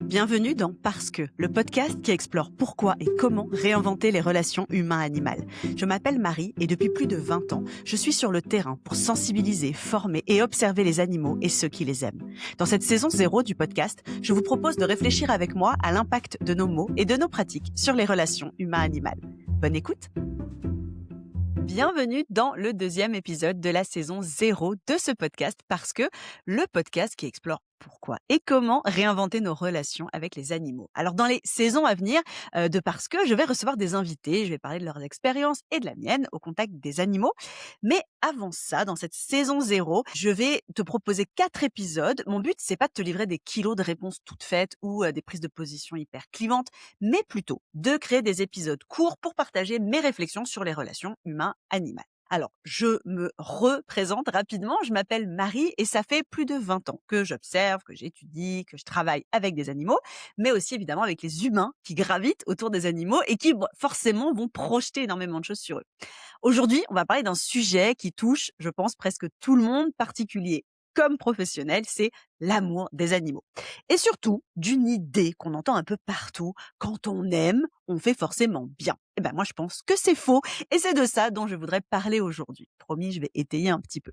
Bienvenue dans Parce que, le podcast qui explore pourquoi et comment réinventer les relations humain-animal. Je m'appelle Marie et depuis plus de 20 ans, je suis sur le terrain pour sensibiliser, former et observer les animaux et ceux qui les aiment. Dans cette saison 0 du podcast, je vous propose de réfléchir avec moi à l'impact de nos mots et de nos pratiques sur les relations humain-animal. Bonne écoute! Bienvenue dans le deuxième épisode de la saison 0 de ce podcast Parce que, le podcast qui explore pourquoi et comment réinventer nos relations avec les animaux. Alors dans les saisons à venir de Parce que, je vais recevoir des invités, je vais parler de leurs expériences et de la mienne au contact des animaux. Mais avant ça, dans cette saison 0, je vais te proposer 4 épisodes. Mon but, c'est pas de te livrer des kilos de réponses toutes faites ou des prises de position hyper clivantes, mais plutôt de créer des épisodes courts pour partager mes réflexions sur les relations humain-animal. Alors, je me représente rapidement, je m'appelle Marie et ça fait plus de 20 ans que j'observe, que j'étudie, que je travaille avec des animaux, mais aussi évidemment avec les humains qui gravitent autour des animaux et qui forcément vont projeter énormément de choses sur eux. Aujourd'hui, on va parler d'un sujet qui touche, je pense, presque tout le monde, particulier comme professionnel, c'est l'amour des animaux. Et surtout, d'une idée qu'on entend un peu partout, quand on aime, on fait forcément bien. Eh ben moi, je pense que c'est faux, et c'est de ça dont je voudrais parler aujourd'hui. Promis, je vais étayer un petit peu.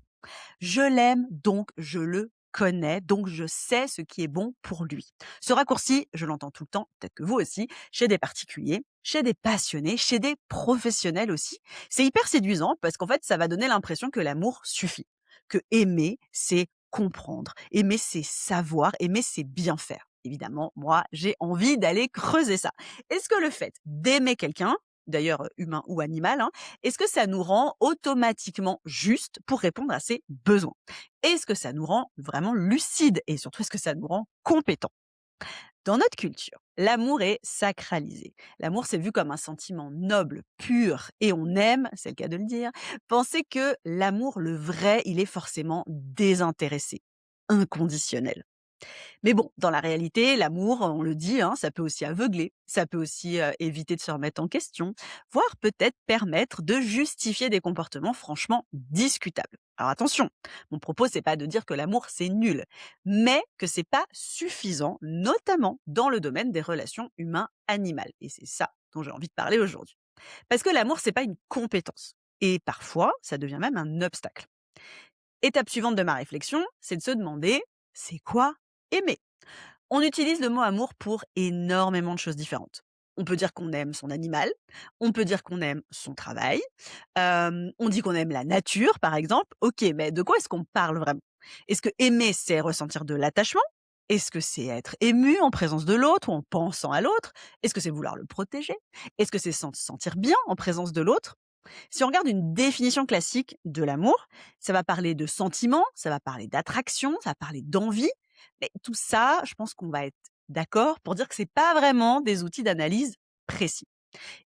Je l'aime, donc je le connais, donc je sais ce qui est bon pour lui. Ce raccourci, je l'entends tout le temps, peut-être que vous aussi, chez des particuliers, chez des passionnés, chez des professionnels aussi. C'est hyper séduisant parce qu'en fait, ça va donner l'impression que l'amour suffit, que aimer, c'est comprendre, aimer, c'est savoir, aimer, c'est bien faire. Évidemment, moi, j'ai envie d'aller creuser ça. Est-ce que le fait d'aimer quelqu'un, d'ailleurs humain ou animal, hein, est-ce que ça nous rend automatiquement juste pour répondre à ses besoins? Est-ce que ça nous rend vraiment lucide? Et surtout, est-ce que ça nous rend compétents? Dans notre culture, l'amour est sacralisé. L'amour, c'est vu comme un sentiment noble, pur, et on aime, c'est le cas de le dire, penser que l'amour, le vrai, il est forcément désintéressé, inconditionnel. Mais bon, dans la réalité, l'amour, on le dit, hein, ça peut aussi aveugler, ça peut aussi éviter de se remettre en question, voire peut-être permettre de justifier des comportements franchement discutables. Alors attention, mon propos, c'est pas de dire que l'amour c'est nul, mais que c'est pas suffisant, notamment dans le domaine des relations humain-animal. Et c'est ça dont j'ai envie de parler aujourd'hui. Parce que l'amour, c'est pas une compétence. Et parfois, ça devient même un obstacle. Étape suivante de ma réflexion, c'est de se demander, c'est quoi aimer? On utilise le mot amour pour énormément de choses différentes. On peut dire qu'on aime son animal, on peut dire qu'on aime son travail, on dit qu'on aime la nature, par exemple. OK, mais de quoi est-ce qu'on parle vraiment? Est-ce que aimer, c'est ressentir de l'attachement? Est-ce que c'est être ému en présence de l'autre ou en pensant à l'autre? Est-ce que c'est vouloir le protéger? Est-ce que c'est se sentir bien en présence de l'autre? Si on regarde une définition classique de l'amour, ça va parler de sentiments, ça va parler d'attraction, ça va parler d'envie. Mais tout ça, je pense qu'on va être d'accord pour dire que c'est pas vraiment des outils d'analyse précis.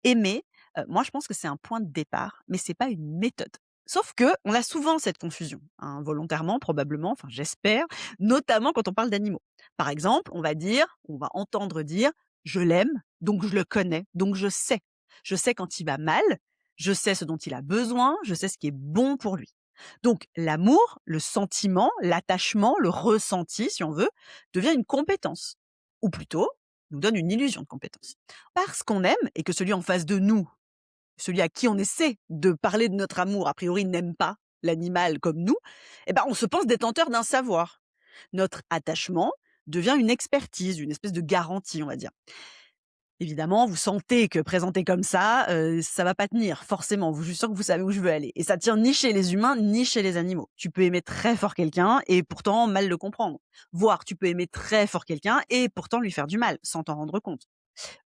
Aimer, moi je pense que c'est un point de départ, mais c'est pas une méthode. Sauf que on a souvent cette confusion, hein, volontairement probablement, enfin j'espère, notamment quand on parle d'animaux. Par exemple, on va entendre dire: «Je l'aime, donc je le connais, donc je sais». Je sais quand il va mal, je sais ce dont il a besoin, je sais ce qui est bon pour lui. Donc l'amour, le sentiment, l'attachement, le ressenti si on veut, devient une compétence. Ou plutôt, nous donne une illusion de compétence. Parce qu'on aime et que celui en face de nous, celui à qui on essaie de parler de notre amour, a priori n'aime pas l'animal comme nous, eh ben on se pense détenteur d'un savoir. Notre attachement devient une expertise, une espèce de garantie, on va dire. Évidemment, vous sentez que présenté comme ça va pas tenir, forcément. Je suis sûre que vous savez où je veux aller. Et ça tient ni chez les humains, ni chez les animaux. Tu peux aimer très fort quelqu'un et pourtant mal le comprendre. Voire, tu peux aimer très fort quelqu'un et pourtant lui faire du mal, sans t'en rendre compte.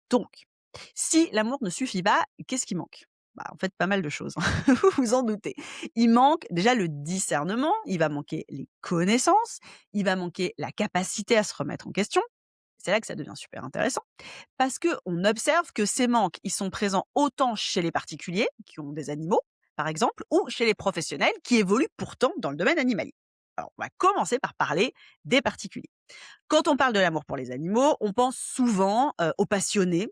Donc, si l'amour ne suffit pas, qu'est-ce qui manque? Bah, en fait, pas mal de choses, vous vous en doutez. Il manque déjà le discernement, il va manquer les connaissances, il va manquer la capacité à se remettre en question. C'est là que ça devient super intéressant, parce qu'on observe que ces manques, ils sont présents autant chez les particuliers, qui ont des animaux, par exemple, ou chez les professionnels, qui évoluent pourtant dans le domaine animalier. Alors, on va commencer par parler des particuliers. Quand on parle de l'amour pour les animaux, on pense souvent aux passionnés,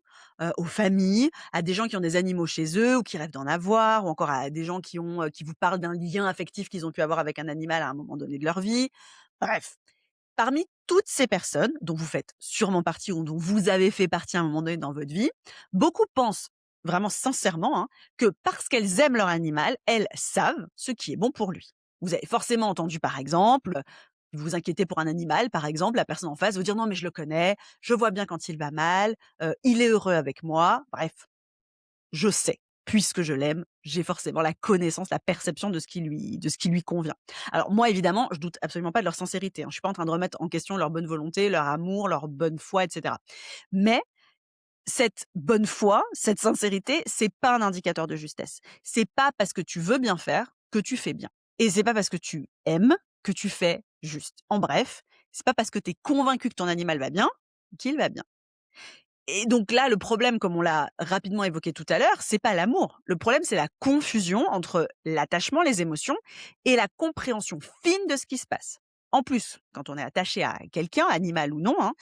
aux familles, à des gens qui ont des animaux chez eux ou qui rêvent d'en avoir, ou encore à des gens qui vous parlent d'un lien affectif qu'ils ont pu avoir avec un animal à un moment donné de leur vie. Bref, Parmi toutes ces personnes dont vous faites sûrement partie ou dont vous avez fait partie à un moment donné dans votre vie, beaucoup pensent vraiment sincèrement hein, que parce qu'elles aiment leur animal, elles savent ce qui est bon pour lui. Vous avez forcément entendu par exemple, vous vous inquiétez pour un animal, par exemple, la personne en face vous dire non mais je le connais, je vois bien quand il va mal, il est heureux avec moi, bref, je sais, puisque je l'aime, j'ai forcément la connaissance, la perception de ce qui lui convient. Alors moi, évidemment, je doute absolument pas de leur sincérité, hein. Je suis pas en train de remettre en question leur bonne volonté, leur amour, leur bonne foi, et cetera. Mais cette bonne foi, cette sincérité, c'est pas un indicateur de justesse. C'est pas parce que tu veux bien faire que tu fais bien. Et c'est pas parce que tu aimes que tu fais juste. En bref, c'est pas parce que tu es convaincu que ton animal va bien qu'il va bien. Et donc là, le problème, comme on l'a rapidement évoqué tout à l'heure, c'est pas l'amour. Le problème, c'est la confusion entre l'attachement, les émotions et la compréhension fine de ce qui se passe. En plus, quand on est attaché à quelqu'un, animal ou non, hein,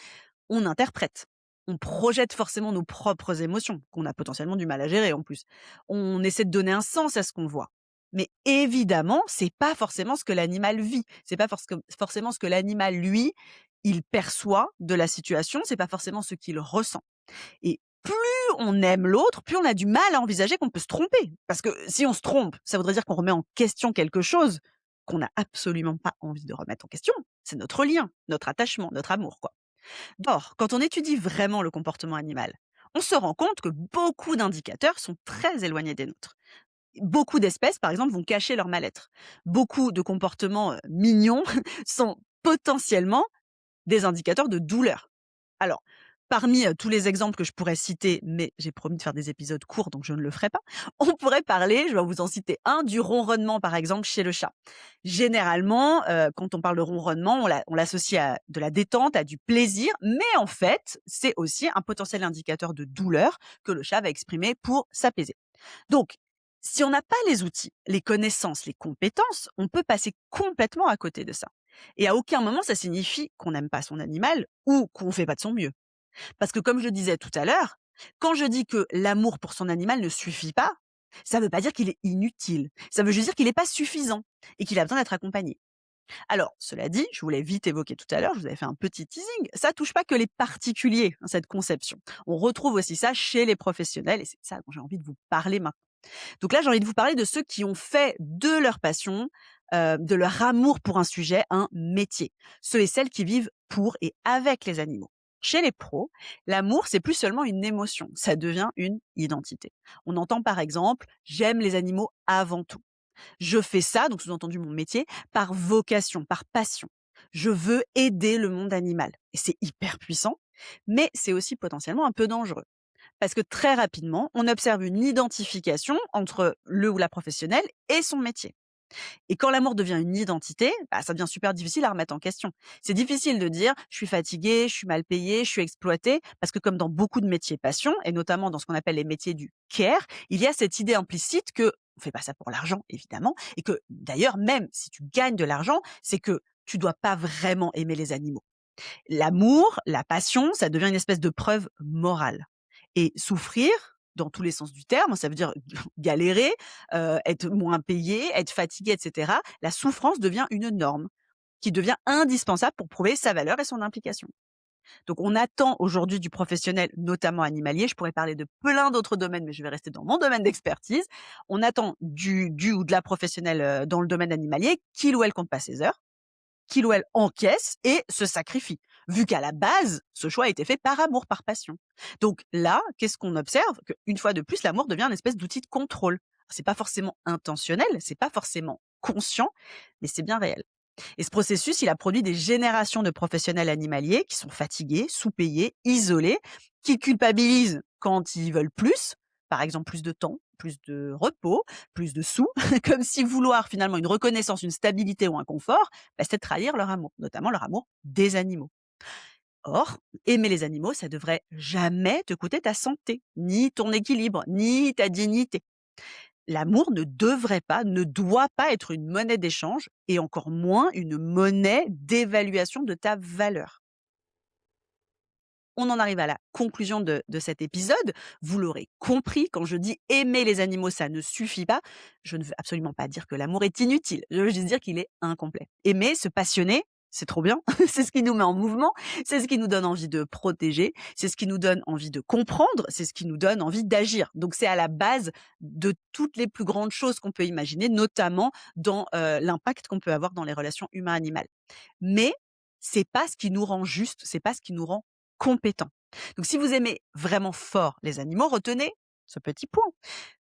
on interprète. On projette forcément nos propres émotions, qu'on a potentiellement du mal à gérer en plus. On essaie de donner un sens à ce qu'on voit. Mais évidemment, c'est pas forcément ce que l'animal vit. C'est pas forcément ce que l'animal, lui, il perçoit de la situation. C'est pas forcément ce qu'il ressent. Et plus on aime l'autre, plus on a du mal à envisager qu'on peut se tromper. Parce que si on se trompe, ça voudrait dire qu'on remet en question quelque chose qu'on n'a absolument pas envie de remettre en question. C'est notre lien, notre attachement, notre amour, quoi. Or, quand on étudie vraiment le comportement animal, on se rend compte que beaucoup d'indicateurs sont très éloignés des nôtres. Beaucoup d'espèces, par exemple, vont cacher leur mal-être. Beaucoup de comportements mignons sont potentiellement des indicateurs de douleur. Alors, parmi, tous les exemples que je pourrais citer, mais j'ai promis de faire des épisodes courts, donc je ne le ferai pas, on pourrait parler, je vais vous en citer un, du ronronnement, par exemple, chez le chat. Généralement, quand on parle de ronronnement, on l'associe à de la détente, à du plaisir, mais en fait, c'est aussi un potentiel indicateur de douleur que le chat va exprimer pour s'apaiser. Donc, si on n'a pas les outils, les connaissances, les compétences, on peut passer complètement à côté de ça. Et à aucun moment, ça signifie qu'on n'aime pas son animal ou qu'on ne fait pas de son mieux. Parce que comme je le disais tout à l'heure, quand je dis que l'amour pour son animal ne suffit pas, ça ne veut pas dire qu'il est inutile. Ça veut juste dire qu'il n'est pas suffisant et qu'il a besoin d'être accompagné. Alors, cela dit, je vous l'ai vite évoqué tout à l'heure, je vous avais fait un petit teasing, ça touche pas que les particuliers, hein, cette conception. On retrouve aussi ça chez les professionnels et c'est de ça dont j'ai envie de vous parler maintenant. Donc là, j'ai envie de vous parler de ceux qui ont fait de leur passion, de leur amour pour un sujet, un métier. Ceux et celles qui vivent pour et avec les animaux. Chez les pros, l'amour, c'est plus seulement une émotion, ça devient une identité. On entend par exemple, j'aime les animaux avant tout. Je fais ça, donc sous-entendu mon métier, par vocation, par passion. Je veux aider le monde animal. Et c'est hyper puissant, mais c'est aussi potentiellement un peu dangereux. Parce que très rapidement, on observe une identification entre le ou la professionnelle et son métier. Et quand l'amour devient une identité, bah, ça devient super difficile à remettre en question. C'est difficile de dire je suis fatigué, je suis mal payé, je suis exploité, parce que comme dans beaucoup de métiers passion, et notamment dans ce qu'on appelle les métiers du care, il y a cette idée implicite que on fait pas ça pour l'argent, évidemment, et que d'ailleurs, même si tu gagnes de l'argent, c'est que tu dois pas vraiment aimer les animaux. L'amour, la passion, ça devient une espèce de preuve morale. Et souffrir, dans tous les sens du terme, ça veut dire galérer, être moins payé, être fatigué, et cetera. La souffrance devient une norme, qui devient indispensable pour prouver sa valeur et son implication. Donc on attend aujourd'hui du professionnel, notamment animalier, je pourrais parler de plein d'autres domaines, mais je vais rester dans mon domaine d'expertise. On attend du ou de la professionnelle, dans le domaine animalier, qu'il ou elle compte pas ses heures, qu'il ou elle encaisse et se sacrifie, vu qu'à la base, ce choix a été fait par amour, par passion. Donc là, qu'est-ce qu'on observe? Qu'une fois de plus, l'amour devient une espèce d'outil de contrôle. C'est pas forcément intentionnel, c'est pas forcément conscient, mais c'est bien réel. Et ce processus, il a produit des générations de professionnels animaliers qui sont fatigués, sous-payés, isolés, qui culpabilisent quand ils veulent plus, par exemple plus de temps, plus de repos, plus de sous, comme si vouloir finalement une reconnaissance, une stabilité ou un confort, bah, c'était trahir leur amour, notamment leur amour des animaux. Or, aimer les animaux, ça devrait jamais te coûter ta santé, ni ton équilibre, ni ta dignité. L'amour ne devrait pas, ne doit pas être une monnaie d'échange et encore moins une monnaie d'évaluation de ta valeur. On en arrive à la conclusion de cet épisode. Vous l'aurez compris, quand je dis aimer les animaux, ça ne suffit pas. Je ne veux absolument pas dire que l'amour est inutile. Je veux juste dire qu'il est incomplet. Aimer, se passionner, C'est trop bien, c'est ce qui nous met en mouvement, c'est ce qui nous donne envie de protéger, c'est ce qui nous donne envie de comprendre, c'est ce qui nous donne envie d'agir. Donc c'est à la base de toutes les plus grandes choses qu'on peut imaginer, notamment dans, l'impact qu'on peut avoir dans les relations humain-animal. Mais c'est pas ce qui nous rend juste, c'est pas ce qui nous rend compétents. Donc si vous aimez vraiment fort les animaux, retenez ce petit point.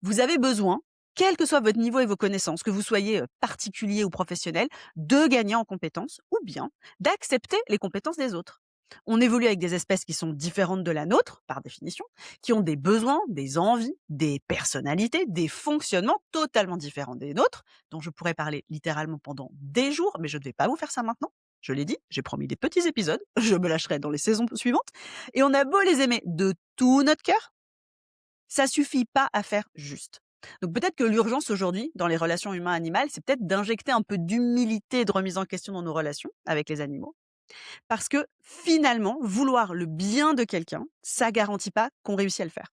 Vous avez besoin, quel que soit votre niveau et vos connaissances, que vous soyez particulier ou professionnel, de gagner en compétences ou bien d'accepter les compétences des autres. On évolue avec des espèces qui sont différentes de la nôtre, par définition, qui ont des besoins, des envies, des personnalités, des fonctionnements totalement différents des nôtres, dont je pourrais parler littéralement pendant des jours, mais je ne vais pas vous faire ça maintenant. Je l'ai dit, j'ai promis des petits épisodes, je me lâcherai dans les saisons suivantes, et on a beau les aimer de tout notre cœur, ça suffit pas à faire juste. Donc peut-être que l'urgence aujourd'hui, dans les relations humain-animal, c'est peut-être d'injecter un peu d'humilité et de remise en question dans nos relations avec les animaux. Parce que finalement, vouloir le bien de quelqu'un, ça garantit pas qu'on réussit à le faire.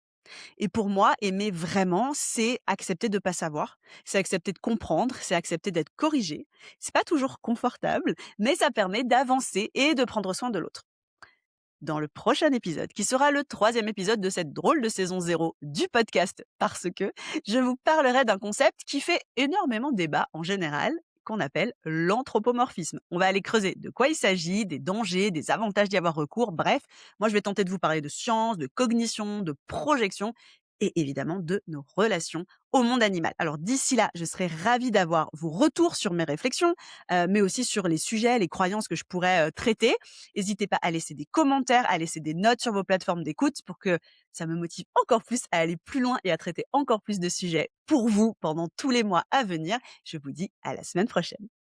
Et pour moi, aimer vraiment, c'est accepter de pas savoir, c'est accepter de comprendre, c'est accepter d'être corrigé. C'est pas toujours confortable, mais ça permet d'avancer et de prendre soin de l'autre. Dans le prochain épisode, qui sera le troisième épisode de cette drôle de saison 0 du podcast, parce que je vous parlerai d'un concept qui fait énormément débat en général, qu'on appelle l'anthropomorphisme. On va aller creuser de quoi il s'agit, des dangers, des avantages d'y avoir recours, bref, moi je vais tenter de vous parler de science, de cognition, de projection et évidemment de nos relations au monde animal. Alors d'ici là, je serais ravie d'avoir vos retours sur mes réflexions, mais aussi sur les sujets, les croyances que je pourrais traiter. N'hésitez pas à laisser des commentaires, à laisser des notes sur vos plateformes d'écoute pour que ça me motive encore plus à aller plus loin et à traiter encore plus de sujets pour vous pendant tous les mois à venir. Je vous dis à la semaine prochaine.